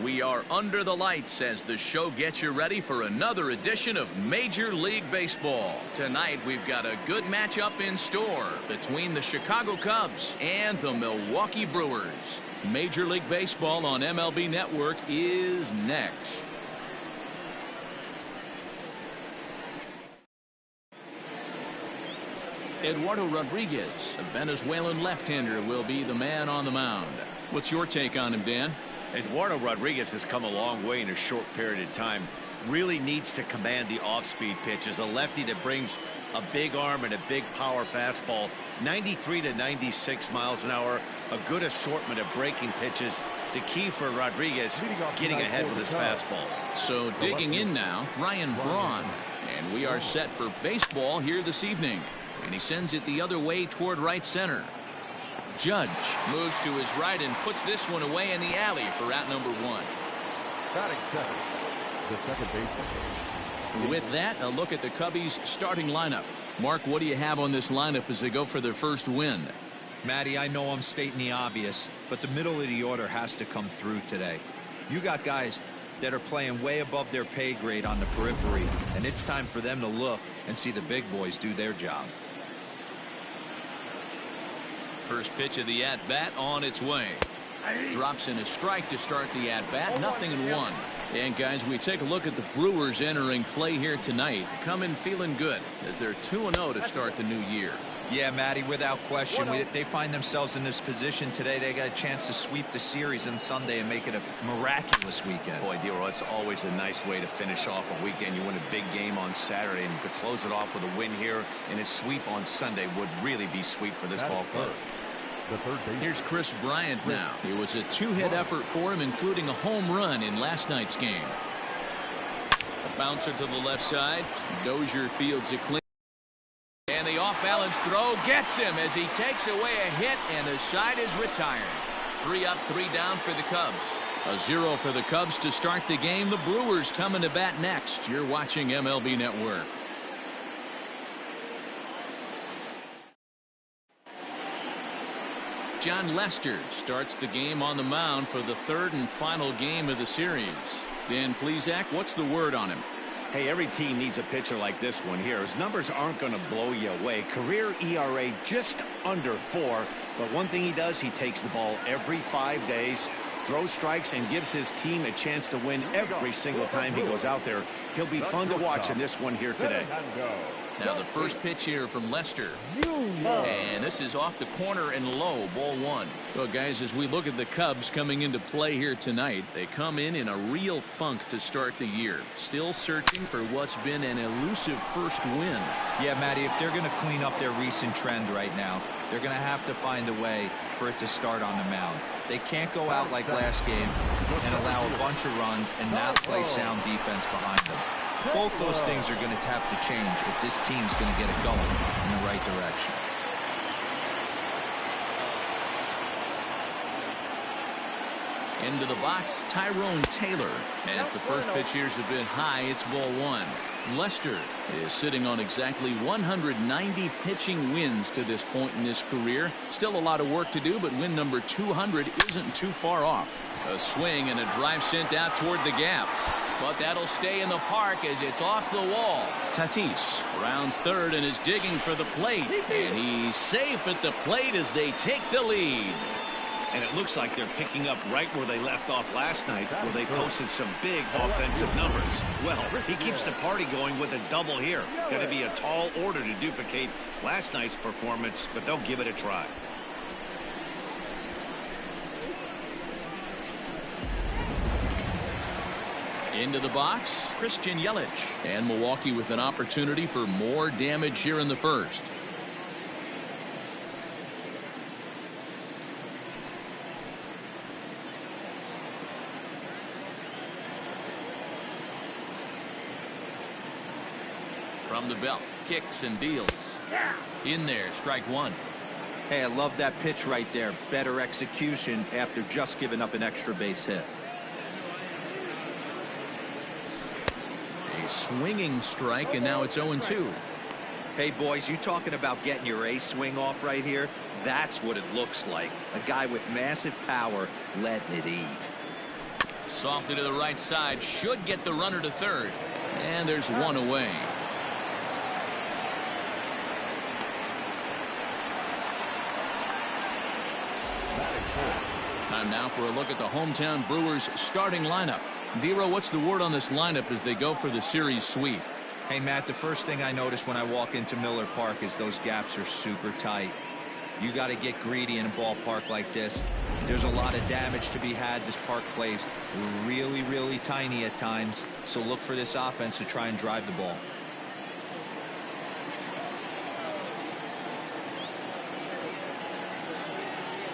We are under the lights as the show gets you ready for another edition of Major League Baseball. Tonight we've got a good matchup in store between the Chicago Cubs and the Milwaukee Brewers. Major League Baseball on MLB Network is next. Eduardo Rodriguez, a Venezuelan left-hander, will be the man on the mound. What's your take on him, Dan? Eduardo Rodriguez has come a long way in a short period of time. Really needs to command the off-speed pitch. As a lefty that brings a big arm and a big power fastball, 93 to 96 miles an hour, a good assortment of breaking pitches. The key for Rodriguez, getting ahead with his fastball. So digging in now, Ryan Braun, and we are set for baseball here this evening. And he sends it the other way toward right center. Judge moves to his right and puts this one away in the alley for out number one. Batting second, the second baseman. With that, a look at the Cubbies starting lineup. Mark, what do you have on this lineup as they go for their first win? Matty, I know I'm stating the obvious, but the middle of the order has to come through today. You got guys that are playing way above their pay grade on the periphery, and it's time for them to look and see the big boys do their job. First pitch of the at-bat on its way. Drops in a strike to start the at-bat. 0-1. And guys, we take a look at the Brewers entering play here tonight. Come in feeling good as they're 2-0 to start the new year. Yeah, Matty, without question. They find themselves in this position today. They got a chance to sweep the series on Sunday and make it a miraculous weekend. Boy, Dero, it's always a nice way to finish off a weekend. You win a big game on Saturday, and to close it off with a win here and a sweep on Sunday would really be sweet for this ball club. Here's Chris Bryant now. It was a two-hit effort for him, including a home run in last night's game. A bouncer to the left side. Dozier fields it clean. And the off-balance throw gets him as he takes away a hit, and the side is retired. 3 up, 3 down for the Cubs. A 0 for the Cubs to start the game. The Brewers coming to bat next. You're watching MLB Network. John Lester starts the game on the mound for the third and final game of the series. Dan Plesac, what's the word on him? Hey, every team needs a pitcher like this one here. His numbers aren't going to blow you away. Career ERA just under 4. But one thing he does, he takes the ball every 5 days, throws strikes, and gives his team a chance to win every single time he goes out there. He'll be fun to watch in this one here today. Now the first pitch here from Lester. And this is off the corner and low, ball 1. Well, guys, as we look at the Cubs coming into play here tonight, they come in a real funk to start the year. Still searching for what's been an elusive first win. Yeah, Matty, if they're going to clean up their recent trend right now, they're going to have to find a way for it to start on the mound. They can't go out like last game and allow a bunch of runs and not play sound defense behind them. Both those things are going to have to change if this team's going to get it going in the right direction. Into the box, Tyrone Taylor. As the first pitch here is a bit high, it's ball 1. Lester is sitting on exactly 190 pitching wins to this point in his career. Still a lot of work to do, but win number 200 isn't too far off. A swing and a drive sent out toward the gap. But that'll stay in the park as it's off the wall. Tatis rounds third and is digging for the plate. And he's safe at the plate as they take the lead. And it looks like they're picking up right where they left off last night, where they posted some big offensive numbers. Well, he keeps the party going with a double here. Going to be a tall order to duplicate last night's performance, but they'll give it a try. Into the box, Christian Yelich. And Milwaukee with an opportunity for more damage here in the first. From the belt, kicks and deals. In there, strike 1. Hey, I love that pitch right there. Better execution after just giving up an extra base hit. A swinging strike, and now it's 0-2. Hey, boys, you talking about getting your A swing off right here? That's what it looks like. A guy with massive power letting it eat. Softly to the right side, should get the runner to third. And there's one away. Time now for a look at the hometown Brewers starting lineup. Dero, what's the word on this lineup as they go for the series sweep? Hey, Matt, the first thing I notice when I walk into Miller Park is those gaps are super tight. You got to get greedy in a ballpark like this. There's a lot of damage to be had. This park plays really, really tiny at times. So look for this offense to try and drive the ball.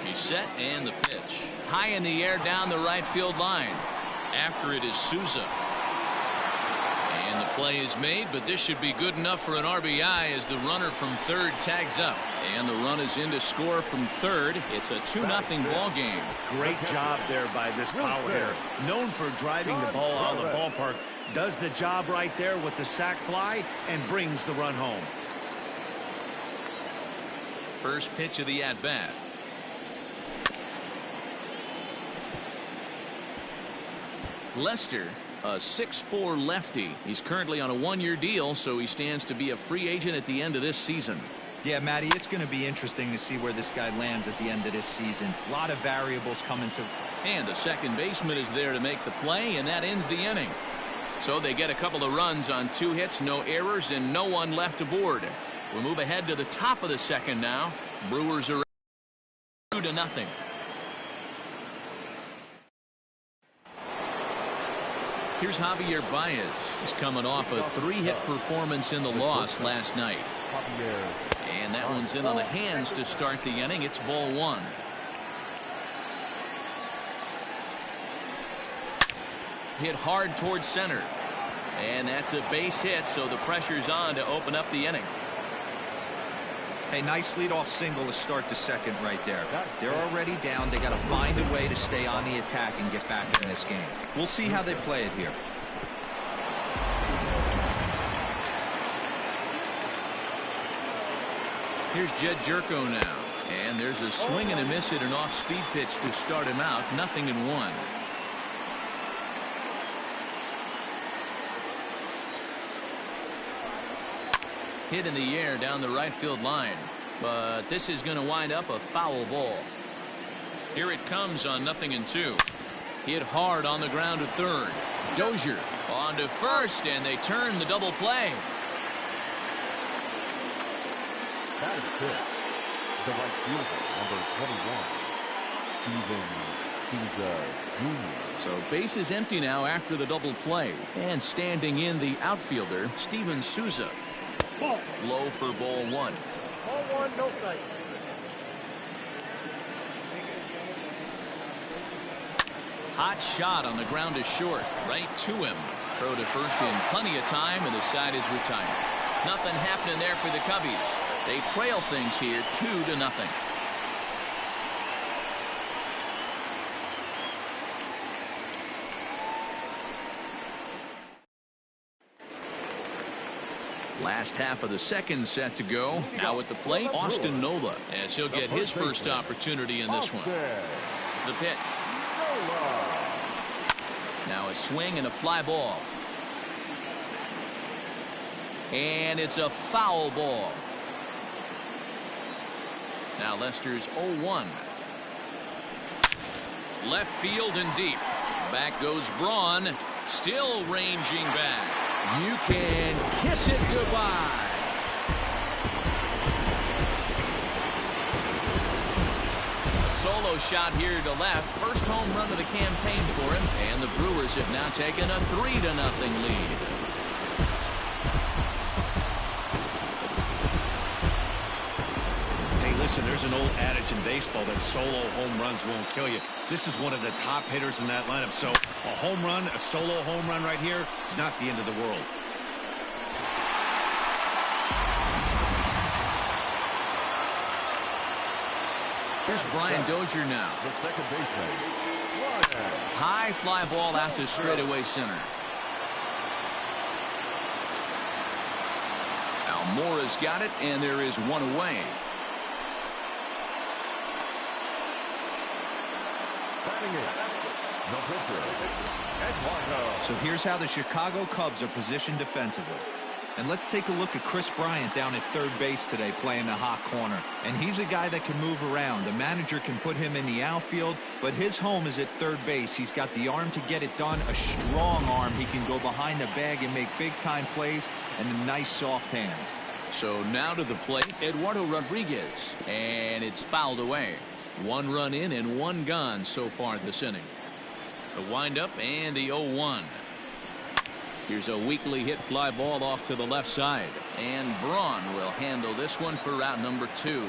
He's set and the pitch. High in the air down the right field line. After it is Souza. And the play is made, but this should be good enough for an RBI as the runner from third tags up. And the run is in to score from third. It's a 2-0 ball game. Great job there by this power hitter. Known for driving the ball out of the ballpark. Does the job right there with the sac fly and brings the run home. First pitch of the at-bat. Lester, a 6'4" lefty. He's currently on a one-year deal, so he stands to be a free agent at the end of this season. Yeah, Matty, it's going to be interesting to see where this guy lands at the end of this season. A lot of variables coming to. And the second baseman is there to make the play, and that ends the inning. So they get a couple of runs on 2 hits, no errors, and no one left aboard. We'll move ahead to the top of the second now. Brewers are 2-0. Here's Javier Baez. He's coming off a 3-hit performance in the loss last night. And that one's in on the hands to start the inning. It's ball 1. Hit hard towards center. And that's a base hit, so the pressure's on to open up the inning. Hey, nice leadoff single to start the second right there. They're already down. They got to find a way to stay on the attack and get back in this game. We'll see how they play it here. Here's Jed Jerko now. And there's a swing and a miss at an off-speed pitch to start him out. 0-1. Hit in the air down the right field line, but this is going to wind up a foul ball. Here it comes on 0-2. Hit hard on the ground to third. Dozier on to first, and they turn the double play. That is good. The right fielder, number 21, Steven Jr. So base is empty now after the double play, and standing in the outfielder, Steven Souza. Low for ball 1. Ball 1, no strike. Hot shot on the ground is short. Right to him. Throw to first in plenty of time, and the side is retired. Nothing happening there for the Cubbies. They trail things here 2-0. Last half of the second set to go. Now at the plate, Austin Nola, as he'll get his first opportunity in this one. The pitch. Now a swing and a fly ball. And it's a foul ball. Now Lester's 0-1. Left field and deep. Back goes Braun. Still ranging back. You can kiss it goodbye. A solo shot here to left. First home run of the campaign for him. And the Brewers have now taken a 3-0 lead. Hey, listen, there's an old adage in baseball that solo home runs won't kill you. This is one of the top hitters in that lineup. So a home run, a solo home run right here is not the end of the world. Here's Brian Dozier now. The second baseman. High fly ball out to straightaway center. Almora's got it, and there is one away. Batting in, the pitcher, Eduardo. So here's how the Chicago Cubs are positioned defensively. And let's take a look at Chris Bryant down at third base today playing the hot corner. And he's a guy that can move around. The manager can put him in the outfield, but his home is at third base. He's got the arm to get it done, a strong arm. He can go behind the bag and make big-time plays, and the nice soft hands. So now to the plate, Eduardo Rodriguez, and it's fouled away. 1 run in and 1 gone so far this inning. The windup and the 0-1. Here's a weakly hit fly ball off to the left side, and Braun will handle this one for route number 2.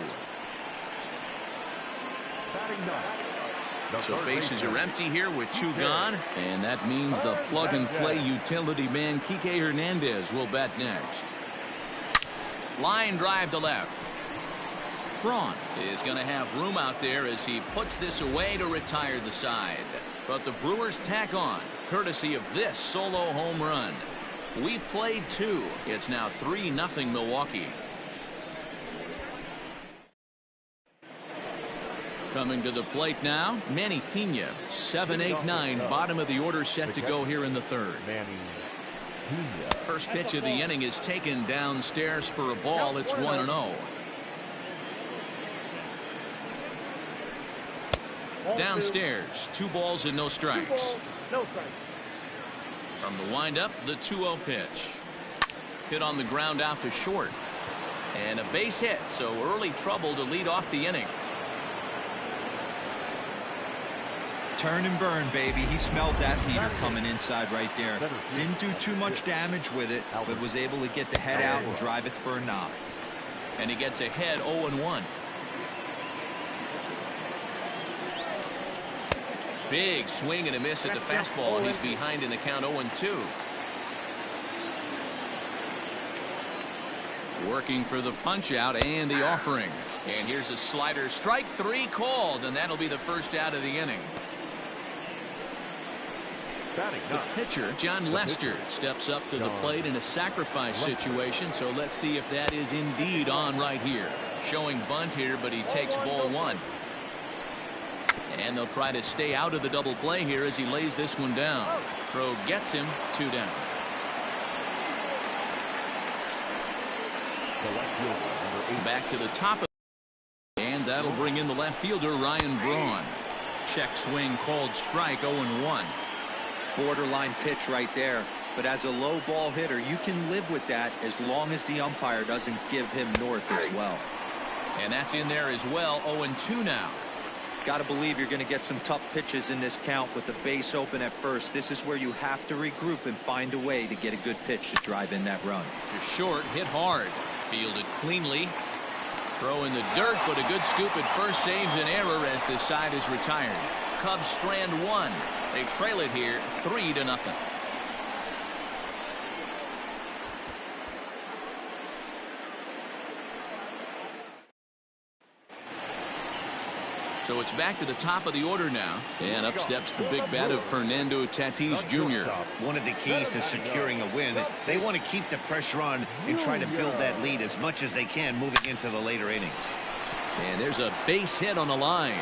So bases are empty here with 2 gone, and that means the plug-and-play utility man Kike Hernandez will bat next. Line drive to left. Braun is going to have room out there as he puts this away to retire the side. But the Brewers tack on, courtesy of this solo home run. We've played 2. It's now 3-0 Milwaukee. Coming to the plate now, Manny Pena, 7-8-9, bottom of the order set to go here in the third. First pitch of the inning is taken downstairs for a ball. It's 1-0. Downstairs, 2 balls and no strikes. No strikes. From the windup, the 2-0 pitch. Hit on the ground out to short. And a base hit, so early trouble to lead off the inning. Turn and burn, baby. He smelled that heater coming inside right there. Didn't do too much damage with it, but was able to get the head out and drive it for a knock. And he gets ahead 0-1. Big swing and a miss at the fastball. He's behind in the count 0-2. Working for the punch out and the offering. And here's a slider. Strike 3 called, and that'll be the first out of the inning. The pitcher, John Lester, steps up to the plate in a sacrifice situation. So let's see if that is indeed on right here. Showing bunt here, but he takes ball 1. And they'll try to stay out of the double play here as he lays this one down. Throw gets him 2 down. Back to the top of, and that'll bring in the left fielder Ryan Braun. Check swing called strike. 0-1. Borderline pitch right there, but as a low ball hitter you can live with that as long as the umpire doesn't give him north as well. And that's in there as well. 0-2 now. Got to believe you're going to get some tough pitches in this count with the base open at first. This is where you have to regroup and find a way to get a good pitch to drive in that run. To short, hit hard, fielded cleanly. Throw in the dirt, but a good scoop at first saves an error as this side is retired. Cubs strand 1. They trail it here 3-0. So it's back to the top of the order now, and up steps the big bat of Fernando Tatis Jr. One of the keys to securing a win, they want to keep the pressure on and try to build that lead as much as they can moving into the later innings. And there's a base hit on the line.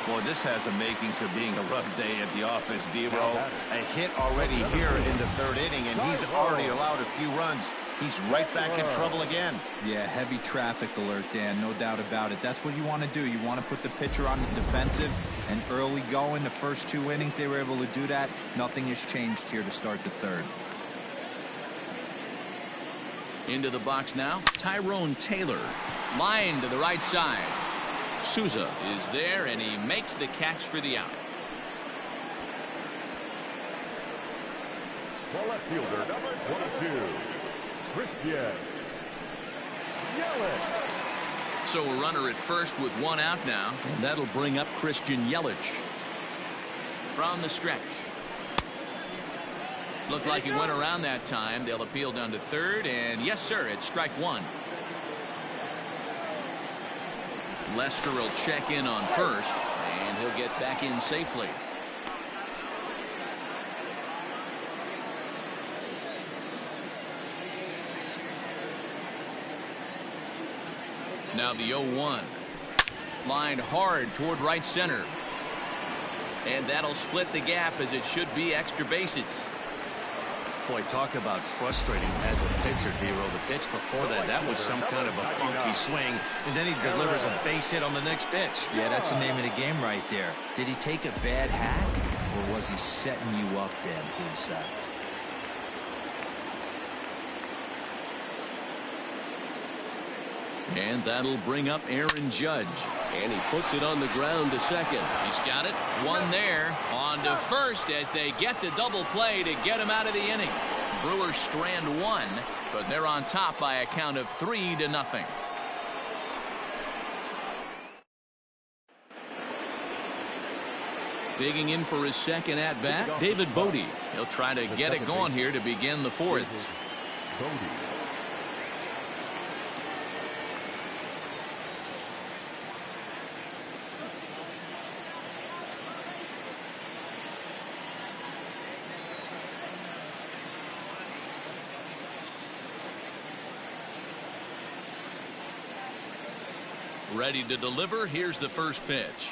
Boy, this has the makings of being a rough day at the office, Dero. A hit already here in the 3rd inning, and he's already allowed a few runs. He's right back in trouble again. Yeah, heavy traffic alert, Dan, no doubt about it. That's what you want to do. You want to put the pitcher on the defensive, and early going, the first 2 innings, they were able to do that. Nothing has changed here to start the 3rd. Into the box now, Tyrone Taylor. Line to the right side. Souza is there, and he makes the catch for the out. The left fielder, number 22, Christian Yelich. So a runner at first with 1 out now, and that'll bring up Christian Yelich. From the stretch. Looked like he went around that time. They'll appeal down to 3rd, and yes, sir, it's strike 1. Lester will check in on first, and he'll get back in safely. Now the 0-1. Lined hard toward right center. And that'll split the gap, as it should be extra bases. Boy, talk about frustrating as a pitcher, D-Roll. The pitch before that was some kind of a funky swing, and then he delivers a base hit on the next pitch. Yeah, that's the name of the game right there. Did he take a bad hack, or was he setting you up, Dan Plesac? And that'll bring up Aaron Judge. And he puts it on the ground to second. He's got it. One there. On to first as they get the double play to get him out of the inning. Brewers strand one, but they're on top by a count of 3-0. Digging in for his second at-bat, David Bodie. He'll try to get it going here to begin the fourth. Ready to deliver. Here's the first pitch.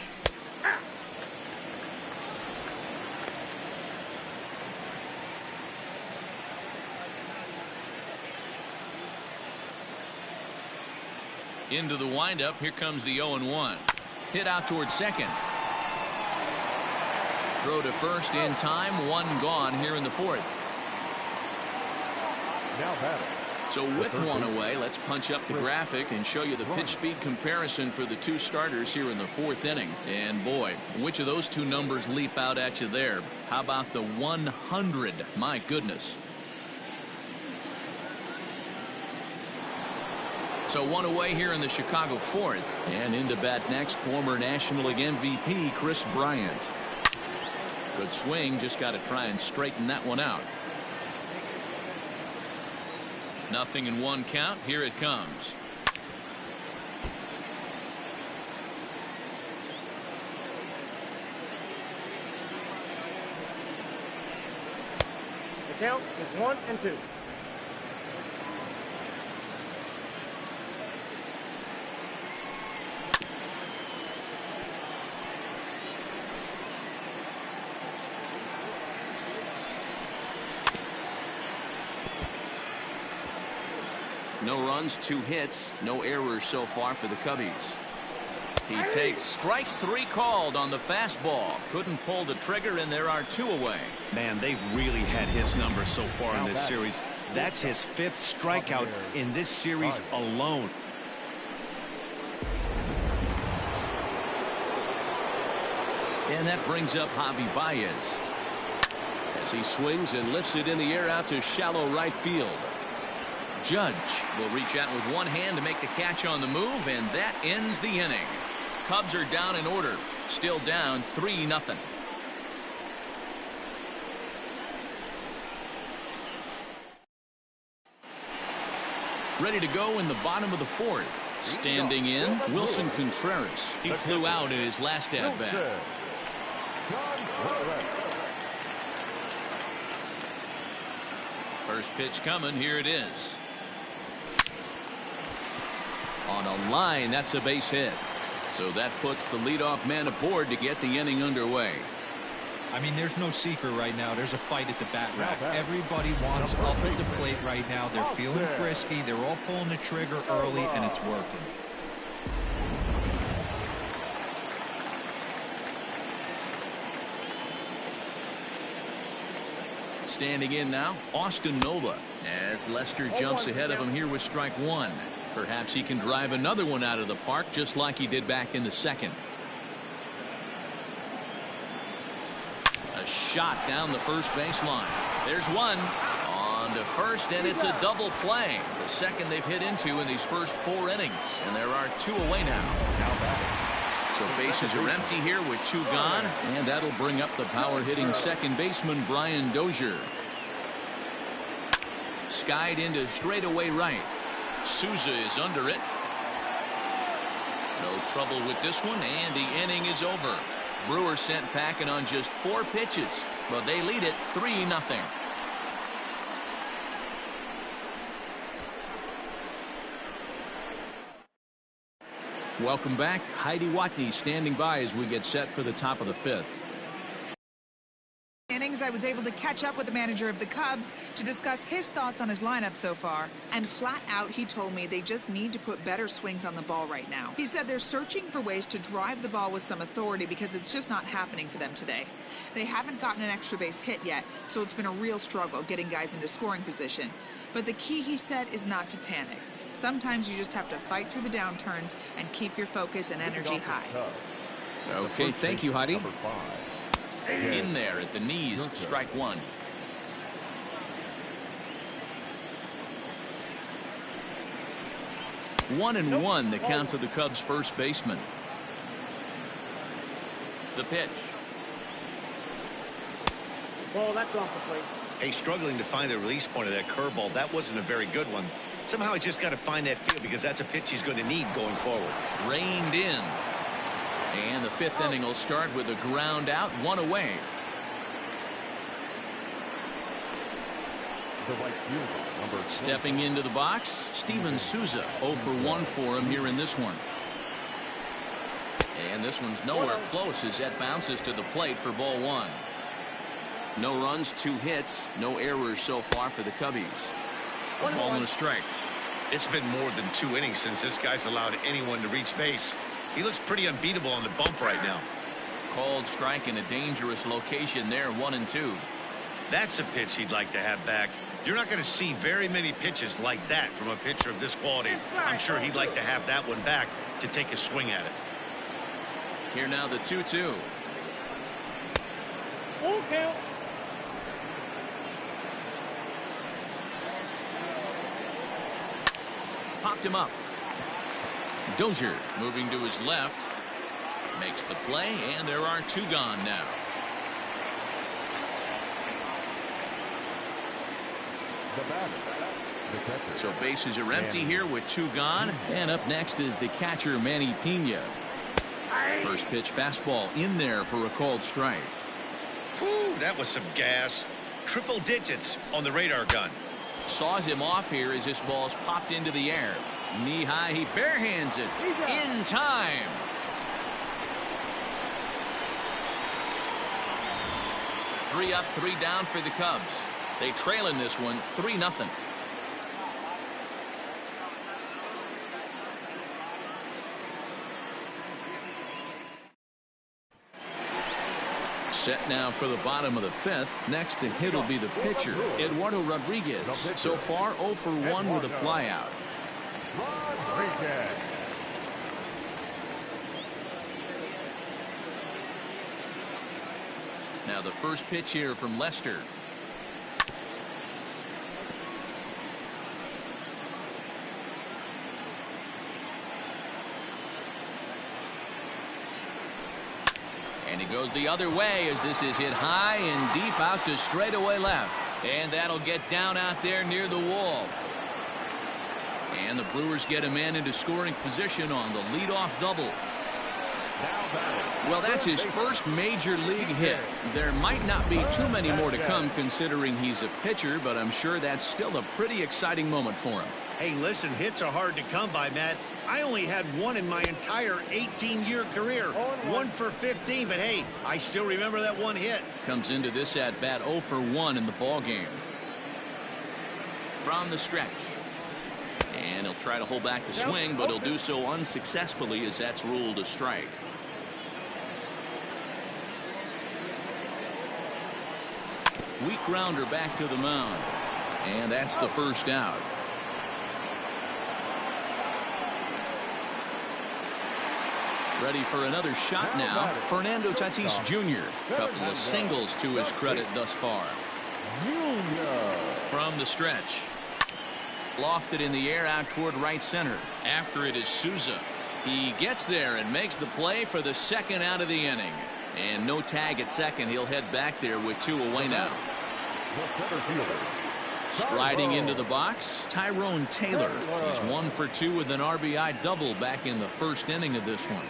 Into the windup. Here comes the 0-1. Hit out towards second. Throw to first in time. One gone here in the fourth. Now batting. So with one away, let's punch up the graphic and show you the pitch speed comparison for the two starters here in the fourth inning. And boy, which of those two numbers leap out at you there? How about the 100? My goodness. So one away here in the Chicago fourth. And into bat next, former National League MVP Chris Bryant. Good swing, just got to try and straighten that one out. Nothing in one count. Here it comes. The count is 1-2. No runs, 2 hits, no errors so far for the Cubbies. He takes strike 3 called on the fastball. Couldn't pull the trigger, and there are 2 away. Man, they've really had his number so far in this series. That's his 5th strikeout in this series alone. And that brings up Javi Baez as he swings and lifts it in the air out to shallow right field. Judge will reach out with one hand to make the catch on the move, and that ends the inning. Cubs are down in order, still down 3-0. Ready to go in the bottom of the fourth. Standing in, Wilson Contreras. He flew out in his last at-bat. First pitch coming. Here it is. On a line, that's a base hit. So that puts the leadoff man aboard to get the inning underway. I mean, there's no secret right now. There's a fight at the bat rack. Everybody wants up at the plate right now. They're feeling frisky. They're all pulling the trigger early, and it's working. Standing in now, Austin Nola, as Lester jumps ahead of him here with strike 1. Perhaps he can drive another one out of the park just like he did back in the second. A shot down the first baseline. There's one. On to first, and it's a double play. The second they've hit into in these first 4 innings. And there are 2 away now. So bases are empty here with 2 gone. And that'll bring up the power-hitting second baseman Brian Dozier. Skied into straightaway right. Souza is under it. No trouble with this one, and the inning is over. Brewers sent packing on just 4 pitches, but they lead it 3-0. Welcome back. Heidi Watney standing by as we get set for the top of the fifth. Innings, I was able to catch up with the manager of the Cubs to discuss his thoughts on his lineup so far. And flat out, he told me they just need to put better swings on the ball right now. He said they're searching for ways to drive the ball with some authority because it's just not happening for them today. They haven't gotten an extra base hit yet, so it's been a real struggle getting guys into scoring position. But the key, he said, is not to panic. Sometimes you just have to fight through the downturns and keep your focus and energy high. Okay, thank you, Heidi. In there at the knees, strike one. 1-1 the count to the Cubs first baseman. The pitch. Ball, that's off the plate. Hey, struggling to find the release point of that curveball. That wasn't a very good one. Somehow he's just got to find that field because that's a pitch he's going to need going forward. Reined in. And the fifth inning will start with a ground out, one away. Stepping into the box, Steven Souza. 0 for 1 for him here in this one. And this one's nowhere close as that bounces to the plate for ball one. No runs, 2 hits, no errors so far for the Cubbies. A ball and a strike. It's been more than 2 innings since this guy's allowed anyone to reach base. He looks pretty unbeatable on the bump right now. Called strike in a dangerous location there, 1-2. That's a pitch he'd like to have back. You're not going to see very many pitches like that from a pitcher of this quality. I'm sure he'd like to have that one back to take a swing at it. Here now the 2-2. Full count. Popped him up. Dozier moving to his left. Makes the play, and there are 2 gone now. So bases are empty here with 2 gone. And up next is the catcher, Manny Pena. First pitch fastball in there for a called strike. Whew, that was some gas. Triple digits on the radar gun. Saws him off here as this ball's popped into the air. Knee high, he barehands it in time. Three up, 3 down for the Cubs. They trail in this one 3-0. Set now for the bottom of the 5th. Next to hit will be the pitcher, Eduardo Rodriguez. So far 0 for 1 with a flyout. Now the first pitch here from Lester. And he goes the other way as this is hit high and deep out to straightaway left. And that'll get down out there near the wall. And the Brewers get a man into scoring position on the leadoff double. Well, that's his first major league hit. There might not be too many more to come considering he's a pitcher, but I'm sure that's still a pretty exciting moment for him. Hey, listen, hits are hard to come by, Matt. I only had 1 in my entire 18-year career. 1 for 15, but hey, I still remember that 1 hit. Comes into this at bat 0 for 1 in the ball game. From the stretch. And he'll try to hold back the swing, but he'll do so unsuccessfully as that's ruled a strike. Weak grounder back to the mound. And that's the first out. Ready for another shot now. Fernando Tatis Jr. Couple of singles to his credit thus far. From the stretch. Lofted in the air out toward right center. After it is Souza. He gets there and makes the play for the 2nd out of the inning. And no tag at second. He'll head back there with 2 away now. Striding into the box, Tyrone Taylor. He's 1 for 2 with an RBI double back in the 1st inning of this one.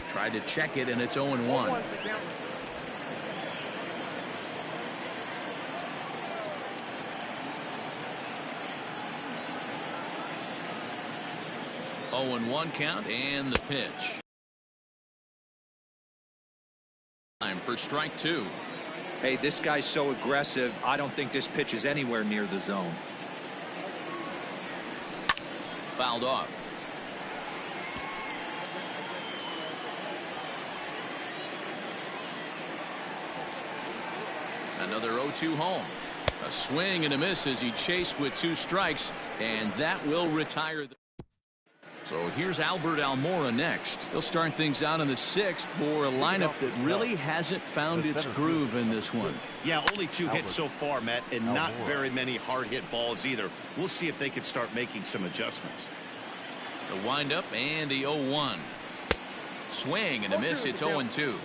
Tried to check it, and it's 0-1. 0-1 count and the pitch. Time for strike two. Hey, this guy's so aggressive. I don't think this pitch is anywhere near the zone. Fouled off. Another 0-2 home. A swing and a miss as he chased with 2 strikes, and that will retire. So here's Albert Almora next. He'll start things out in the 6th for a lineup that really hasn't found its groove in this one. Yeah, only 2 hits so far, Matt, and not very many hard hit balls either. We'll see if they can start making some adjustments. The windup and the 0-1. Swing and a miss. It's 0-2.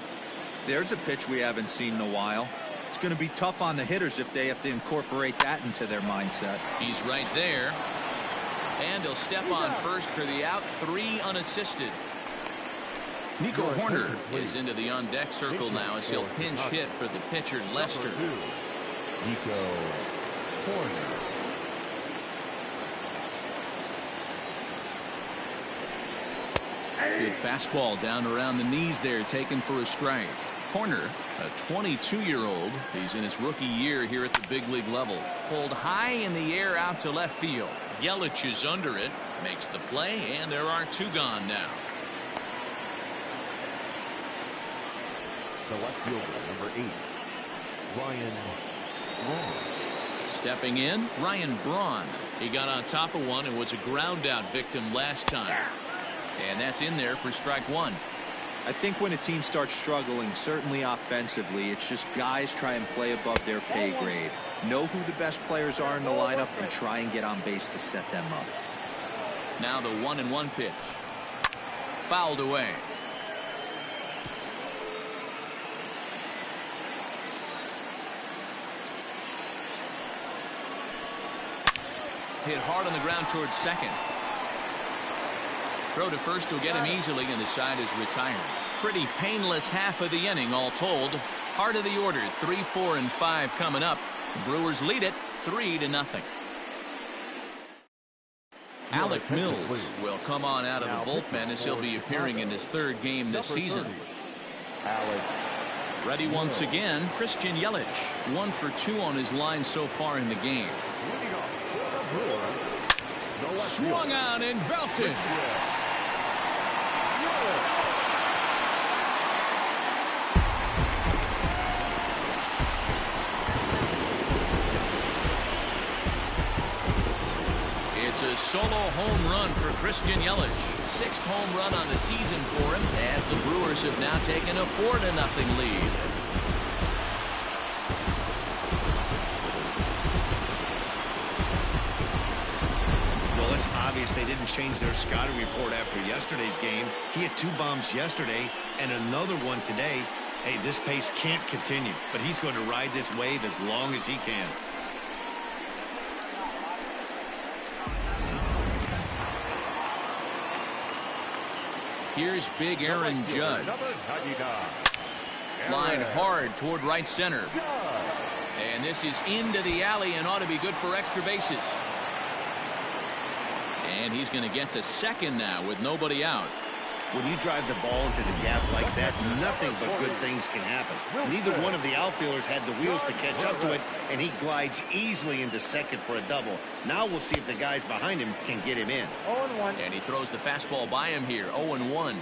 There's a pitch we haven't seen in a while. It's going to be tough on the hitters if they have to incorporate that into their mindset. He's right there. And he'll step on first for the out. 3 unassisted. Nico Horner is into the on-deck circle now as he'll pinch hit for the pitcher Lester. Nico Horner. Good fastball down around the knees there, taken for a strike. Horner, a 22-year-old. He's in his rookie year here at the big league level. Pulled high in the air out to left field. Yelich is under it, makes the play, and there are 2 gone now. The left fielder, number 8, Ryan Braun. Stepping in, Ryan Braun. He got on top of one and was a ground out victim last time. And that's in there for strike 1. I think when a team starts struggling, certainly offensively, it's just guys try and play above their pay grade. Know who the best players are in the lineup and try and get on base to set them up. Now the 1-1 pitch. Fouled away. Hit hard on the ground towards second. Throw to first will get him easily, and the side is retired. Pretty painless half of the inning all told. Heart of the order, 3, 4, and 5 coming up. The Brewers lead it 3-0. Alec Mills will come on out of the bullpen as he'll be appearing in his 3rd game this season. Ready once again, Christian Yelich. 1 for 2 on his line so far in the game. Swung on and belted. It's a solo home run for Christian Yelich. 6th home run on the season for him as the Brewers have now taken a 4-0 lead. Well, it's obvious they didn't change their scouting report after yesterday's game. He had 2 bombs yesterday and another one today. Hey, this pace can't continue, but he's going to ride this wave as long as he can. Here's big Aaron Judge. Line hard toward right center. And this is into the alley and ought to be good for extra bases. And he's going to get to second now with nobody out. When you drive the ball into the gap like that, nothing but good things can happen. Neither one of the outfielders had the wheels to catch up to it, and he glides easily into second for a double. Now we'll see if the guys behind him can get him in. 0-1. And he throws the fastball by him here. 0-1.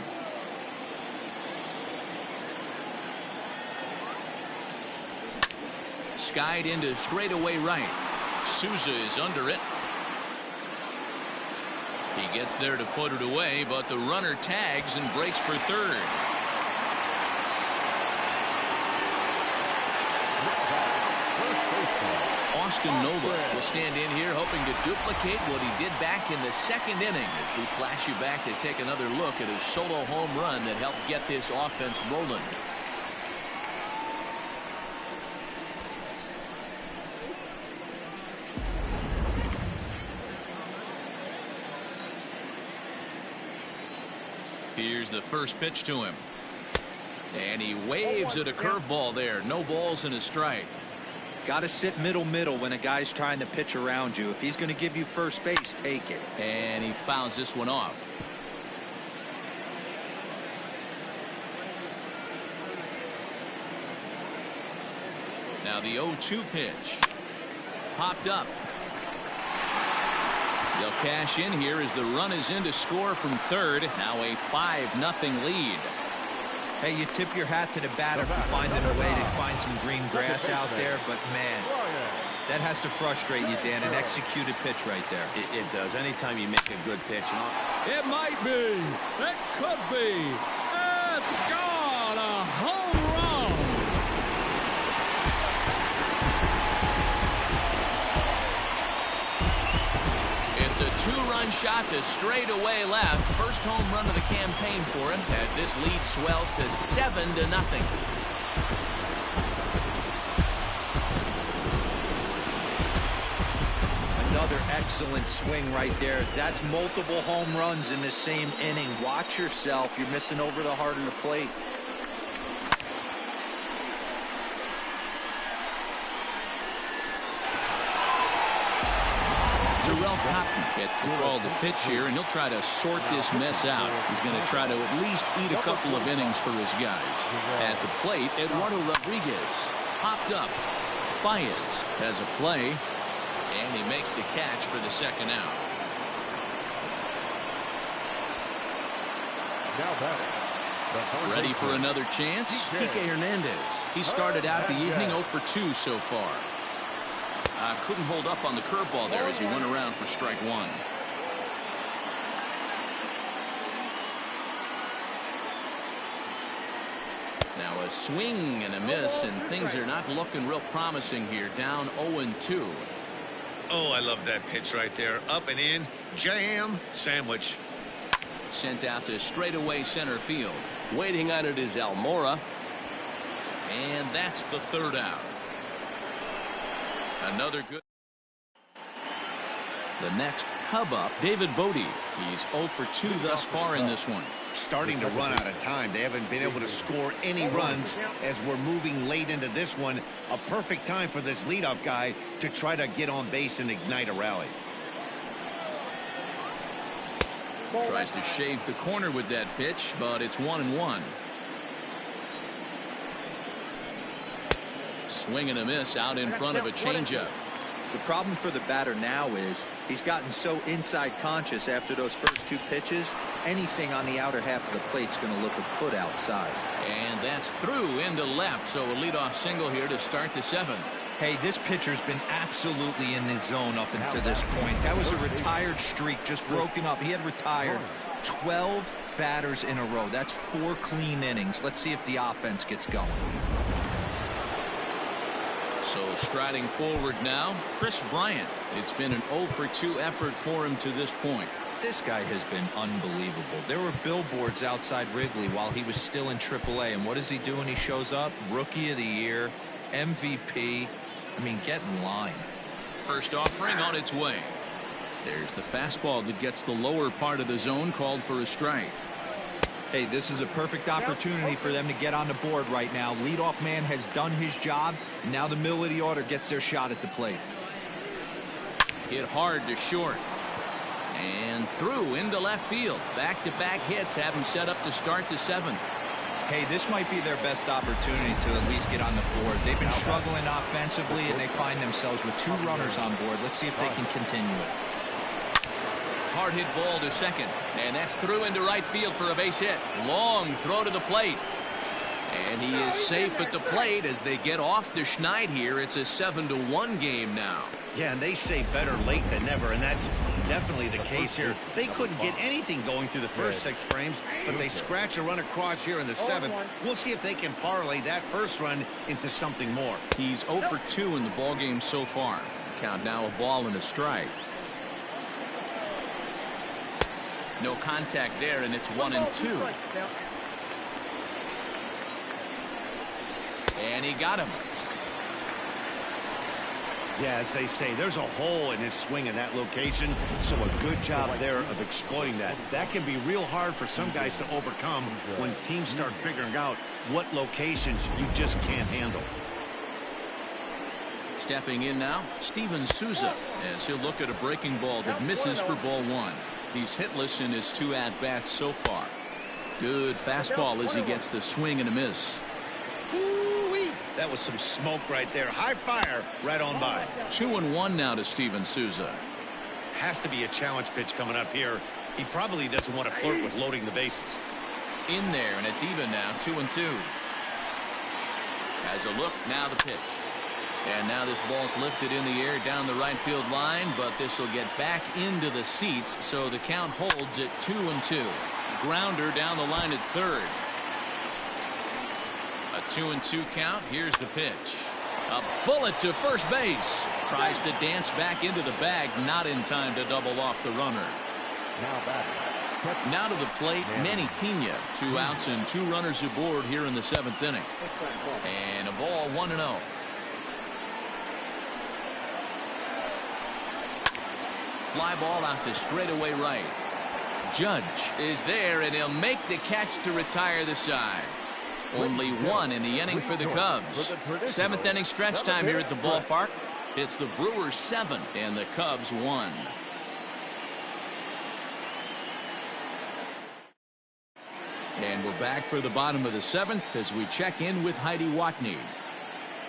Skied into straightaway right. Souza is under it. He gets there to put it away, but the runner tags and breaks for third. Austin Nova will stand in here hoping to duplicate what he did back in the 2nd inning as we flash you back to take another look at his solo home run that helped get this offense rolling. Here's the first pitch to him. And he waves at a curveball there. No balls and a strike. Got to sit middle when a guy's trying to pitch around you. If he's going to give you first base, take it. And he fouls this one off. Now the 0-2 pitch. Popped up. They'll cash in here as the run is in to score from third. Now a 5-0 lead. Hey, you tip your hat to the batter for finding a way to find some green grass out there, but man, that has to frustrate you, Dan. An executed pitch right there. It does. Anytime you make a good pitch. It might be. It could be. It's gone. A home run. It's a 2-run shot to straightaway left. First home run of the campaign for him as this lead swells to 7-0. Another excellent swing right there. That's multiple home runs in the same inning. Watch yourself. You're missing over the heart of the plate. Terrell Cotton gets the call to pitch here, and he'll try to sort this mess out. He's going to try to at least eat a couple of innings for his guys. At the plate, Eduardo Rodriguez popped up. Baez has a play, and he makes the catch for the second out. Ready for another chance? Kike Hernandez. He started out the evening 0 for 2 so far. Couldn't hold up on the curveball there as he went around for strike one. Now a swing and a miss, and things are not looking real promising here. Down 0-2. Oh, I love that pitch right there. Up and in. Jam. Sandwich. Sent out to straightaway center field. Waiting on it is Almora. And that's the third out. Another good. The next Cub up, David Bodie. He's 0 for 2 thus far in this one. Starting to run out of time. They haven't been able to score any runs as we're moving late into this one. A perfect time for this leadoff guy to try to get on base and ignite a rally. Tries to shave the corner with that pitch, but it's 1-1. Swing and a miss out in front of a changeup. The problem for the batter now is he's gotten so inside conscious after those first 2 pitches. Anything on the outer half of the plate's going to look a foot outside. And that's through into left, so a leadoff single here to start the 7th. Hey, this pitcher's been absolutely in his zone up until this point. That was a retired streak, just broken up. He had retired 12 batters in a row. That's 4 clean innings. Let's see if the offense gets going. So striding forward now, Chris Bryant. It's been an 0 for 2 effort for him to this point. This guy has been unbelievable. There were billboards outside Wrigley while he was still in AAA. And what does he do when he shows up? Rookie of the Year, MVP. I mean, get in line. First offering on its way. There's the fastball that gets the lower part of the zone, called for a strike. Hey, this is a perfect opportunity for them to get on the board right now. Leadoff man has done his job, and now the middle of the order gets their shot at the plate. Hit hard to short. And through into left field. Back-to-back hits have him set up to start the 7th. Hey, this might be their best opportunity to at least get on the board. They've been struggling offensively, and they find themselves with 2 runners on board. Let's see if they can continue it. Hard hit ball to second, and that's through into right field for a base hit. Long throw to the plate, and he is safe at the plate as they get off the Schneid here. It's a 7-1 game now. Yeah, and they say better late than never, and that's definitely the case here. They couldn't get anything going through the first 6 frames, but they scratch a run across here in the 7th. We'll see if they can parlay that first run into something more. He's 0 for 2 in the ballgame so far. Count now a ball and a strike. No contact there, and it's 1-2. And he got him. Yeah, as they say, there's a hole in his swing in that location, so a good job there of exploiting that. That can be real hard for some guys to overcome when teams start figuring out what locations you just can't handle. Stepping in now, Steven Souza, as he'll look at a breaking ball that misses for ball 1. He's hitless in his 2 at-bats so far. Good fastball as he gets the swing and a miss. Ooh-wee. That was some smoke right there. High fire right on by. 2-1 now to Steven Souza. Has to be a challenge pitch coming up here. He probably doesn't want to flirt with loading the bases. In there, and it's even now, 2-2. Has a look, now the pitch. And now this ball's lifted in the air down the right field line, but this will get back into the seats, so the count holds at 2-2. Grounder down the line at third. A 2-2 count. Here's the pitch. A bullet to first base. Tries to dance back into the bag, not in time to double off the runner. Now to the plate, Manny Pena. 2 outs and 2 runners aboard here in the 7th inning. And a ball, 1-0. Fly ball out to straightaway right. Judge is there, and he'll make the catch to retire the side. Only 1 in the inning for the Cubs. 7th inning stretch time here at the ballpark. It's the Brewers 7 and the Cubs 1. And we're back for the bottom of the 7th as we check in with Heidi Watney.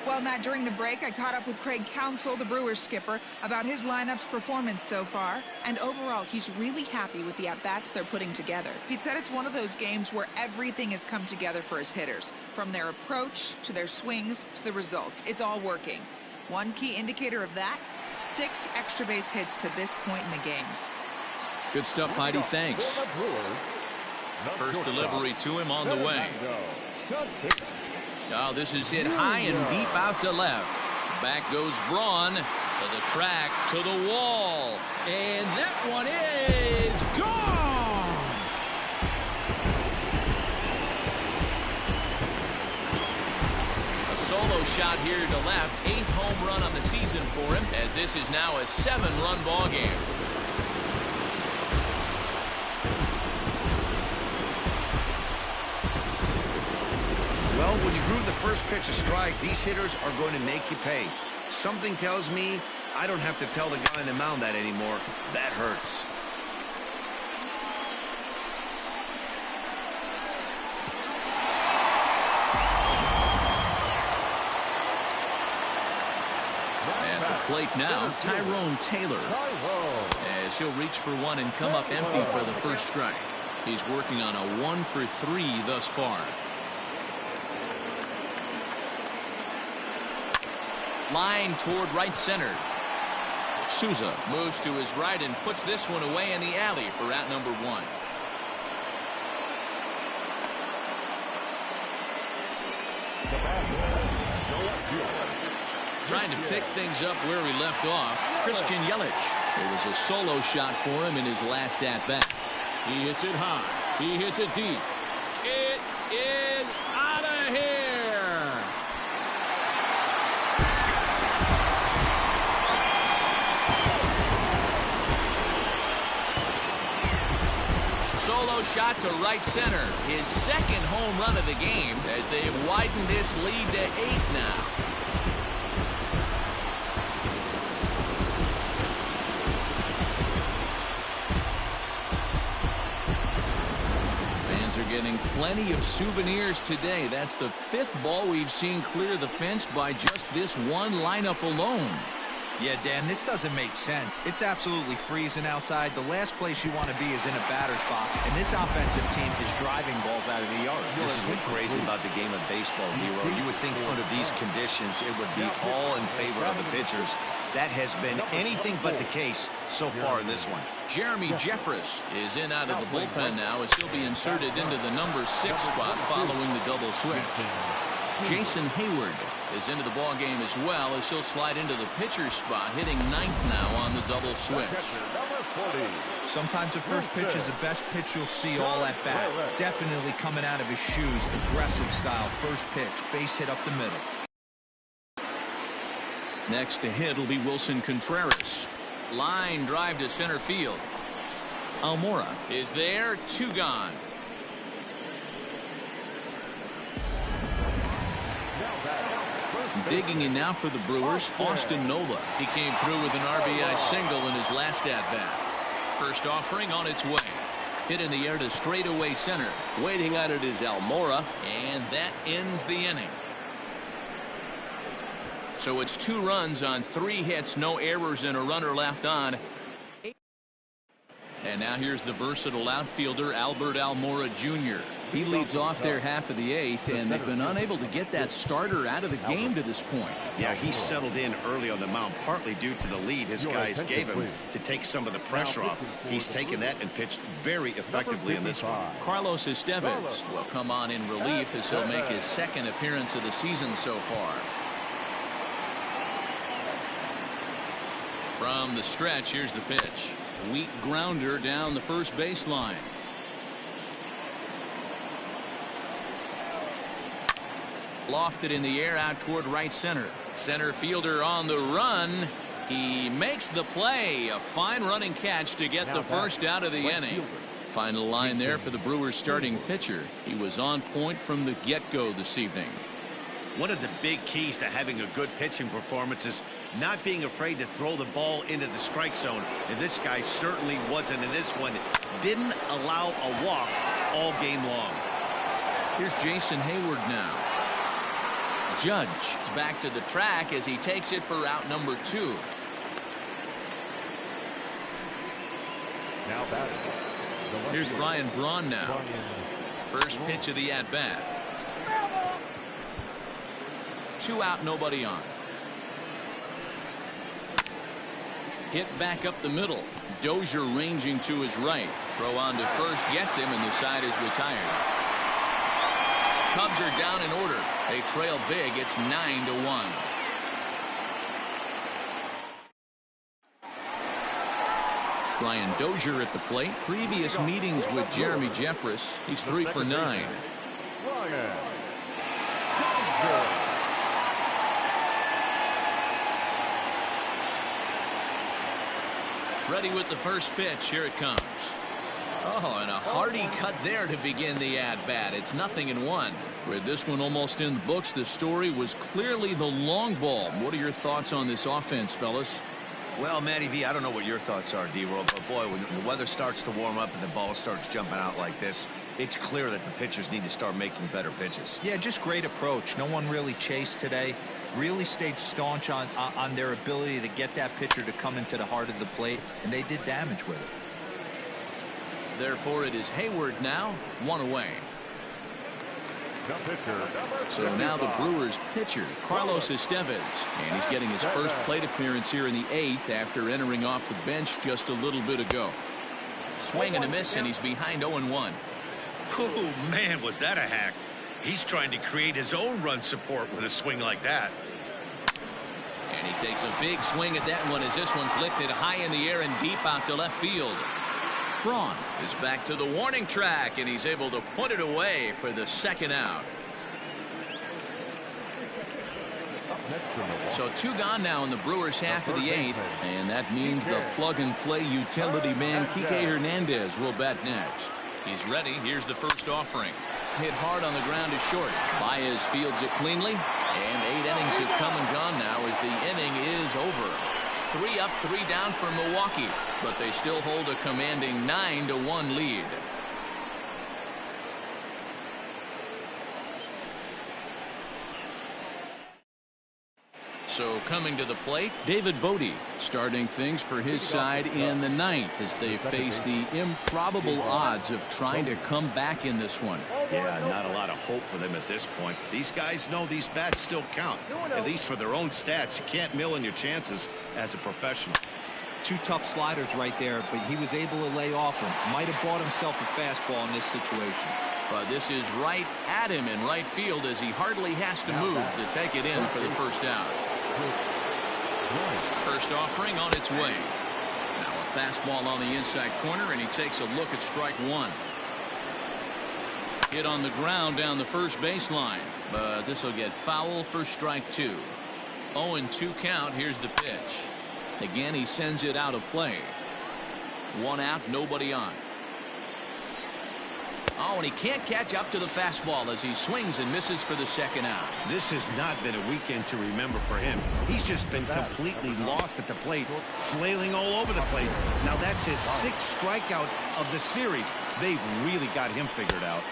Well, Matt, during the break, I caught up with Craig Counsell, the Brewers skipper, about his lineup's performance so far. And overall, he's really happy with the at-bats they're putting together. He said it's one of those games where everything has come together for his hitters. From their approach, to their swings, to the results. It's all working. One key indicator of that, 6 extra base hits to this point in the game. Good stuff, Heidi. Thanks. First delivery to him on the way. Oh, this is hit high and deep out to left. Back goes Braun to the track, to the wall. And that one is gone. A solo shot here to left. 8th home run on the season for him, as this is now a 7-run ball game. Well, when you groove the first pitch a strike, these hitters are going to make you pay. Something tells me I don't have to tell the guy on the mound that anymore. That hurts. At the plate now, Tyrone Taylor. As he'll reach for one and come up empty for the first strike. He's working on a 1 for 3 thus far. Line toward right center. Souza moves to his right and puts this one away in the alley for out number 1. Trying to pick things up where he left off, Christian Yelich. It was a solo shot for him in his last at-bat. He hits it high. He hits it deep. It is out of here. Solo shot to right center. His 2nd home run of the game as they have widened this lead to 8 now. Fans are getting plenty of souvenirs today. That's the 5th ball we've seen clear the fence by just this one lineup alone. Yeah, Dan, this doesn't make sense. It's absolutely freezing outside. The last place you want to be is in a batter's box, and this offensive team is driving balls out of the yard. This is what's crazy about the game of baseball, Hero. You would think under these conditions it would be all in favor of the pitchers. That has been anything but the case so far in this one. Jeremy Jeffress is in out of the bullpen now as he'll be inserted into the number 6 spot following the double switch. Jason Hayward is into the ball game as well as he'll slide into the pitcher's spot, hitting 9th now on the double switch. Sometimes the first pitch is the best pitch you'll see all at bat. Definitely coming out of his shoes, aggressive style. First pitch, base hit up the middle. Next to hit will be Wilson Contreras. Line drive to center field. Almora is there, 2 gone. Digging in now for the Brewers, Austin Nola. He came through with an RBI single in his last at-bat. First offering on its way. Hit in the air to straightaway center. Waiting on it is Almora, and that ends the inning. So it's 2 runs on 3 hits, no errors, and a runner left on. And now here's the versatile outfielder Albert Almora Jr. He leads off their half of the 8th, and they've been unable to get that starter out of the game to this point. Yeah, he settled in early on the mound, partly due to the lead his guys gave him to take some of the pressure off. He's taken that and pitched very effectively in this one. Carlos Estevez will come on in relief as he'll make his 2nd appearance of the season so far. From the stretch, here's the pitch. Weak grounder down the first baseline. Lofted in the air out toward right center. Center fielder on the run. He makes the play. A fine running catch to get the first out of the inning. Final line there for the Brewers starting pitcher. He was on point from the get-go this evening. One of the big keys to having a good pitching performance is not being afraid to throw the ball into the strike zone. And this guy certainly wasn't in this one. Didn't allow a walk all game long. Here's Jason Hayward now. Judge is back to the track as he takes it for out number 2. Now batting. Here's Ryan Braun now. First pitch of the at-bat. 2 out, nobody on. Hit back up the middle. Dozier ranging to his right. Throw on to first, gets him, and the side is retired. Cubs are down in order. They trail big. It's 9-1. Brian Dozier at the plate. Previous meetings with Jeremy Jeffress. He's 3 for 9. Ready with the first pitch. Here it comes. Oh, and a hearty cut there to begin the at-bat. It's 0-1. With this one almost in the books, the story was clearly the long ball. What are your thoughts on this offense, fellas? Well, Matty V, I don't know what your thoughts are, D-Roll, but boy, when the weather starts to warm up and the ball starts jumping out like this, it's clear that the pitchers need to start making better pitches. Yeah, just great approach. No one really chased today. Really stayed staunch on their ability to get that pitcher to come into the heart of the plate, and they did damage with it. Therefore, it is Hayward now, 1 away. So now the Brewers pitcher, Carlos Estevez, and he's getting his first plate appearance here in the 8th after entering off the bench just a little bit ago. Swing and a miss, and he's behind 0-1. Oh, man, was that a hack. He's trying to create his own run support with a swing like that. And he takes a big swing at that one as this one's lifted high in the air and deep out to left field. Braun is back to the warning track, and he's able to put it away for the 2nd out. So 2 gone now in the Brewers half of the 8th, and that means the plug-and-play utility man Kike Hernandez will bat next. He's ready. Here's the first offering. Hit hard on the ground to short. Baez fields it cleanly, and 8 innings have come and gone now as the inning is over. 3 up, 3 down for Milwaukee, but they still hold a commanding 9-1 lead. So coming to the plate, David Bodie starting things for his side in the 9th as they face the improbable odds of trying to come back in this one. Yeah, not a lot of hope for them at this point. These guys know these bats still count, at least for their own stats. You can't mill in your chances as a professional. 2 tough sliders right there, but he was able to lay off him. Might have bought himself a fastball in this situation. But this is right at him in right field as he hardly has to move to take it in for the first out. First offering on its way. Now a fastball on the inside corner, and he takes a look at strike 1. Hit on the ground down the first baseline, but this will get foul for strike 2. 0-2 count. Here's the pitch. Again, he sends it out of play. 1 out, nobody on. Oh, and he can't catch up to the fastball as he swings and misses for the 2nd out. This has not been a weekend to remember for him. He's just been completely lost at the plate, flailing all over the place. Now that's his 6th strikeout of the series. They've really got him figured out.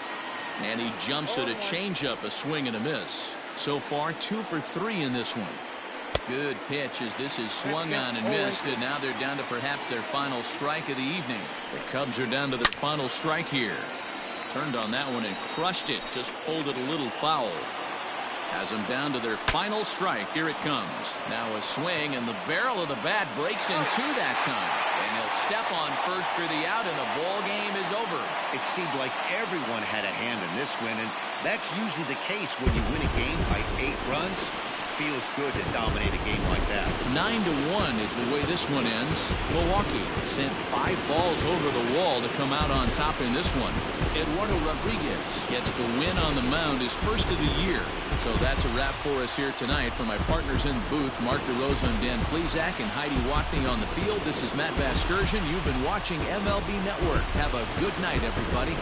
And he jumps at a changeup, a swing and a miss. So far, 2 for 3 in this one. Good pitch as this is swung on and missed, and now they're down to perhaps their final strike of the evening. The Cubs are down to their final strike here. Turned on that one and crushed it. Just pulled it a little foul. Has them down to their final strike. Here it comes. Now a swing, and the barrel of the bat breaks in two that time. And he'll step on first for the out, and the ball game is over. It seemed like everyone had a hand in this win, and that's usually the case when you win a game by 8 runs. Feels good to dominate a game like that. 9-1 is the way this one ends. Milwaukee sent 5 balls over the wall to come out on top in this one. Eduardo Rodriguez gets the win on the mound, his first of the year. So that's a wrap for us here tonight. For my partners in the booth, Mark DeRosa and Dan Plesac and Heidi Watney on the field, this is Matt Vasgersian. You've been watching MLB Network. Have a good night, everybody.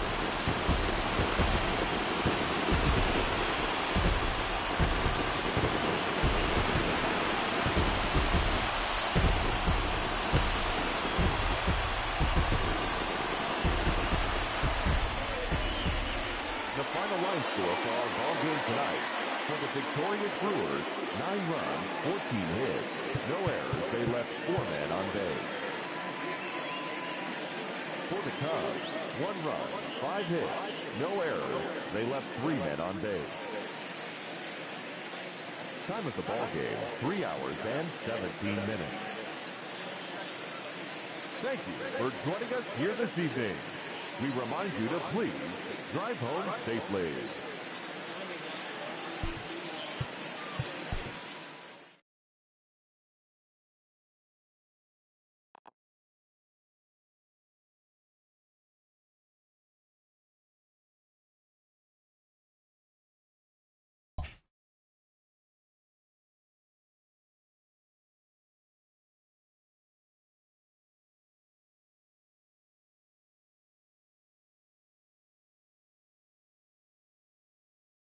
Victorious Brewers, 9 runs, 14 hits, no errors. They left 4 men on base. For the Cubs, 1 run, 5 hits, no errors. They left 3 men on base. Time of the ball game, 3 hours and 17 minutes. Thank you for joining us here this evening. We remind you to please drive home safely.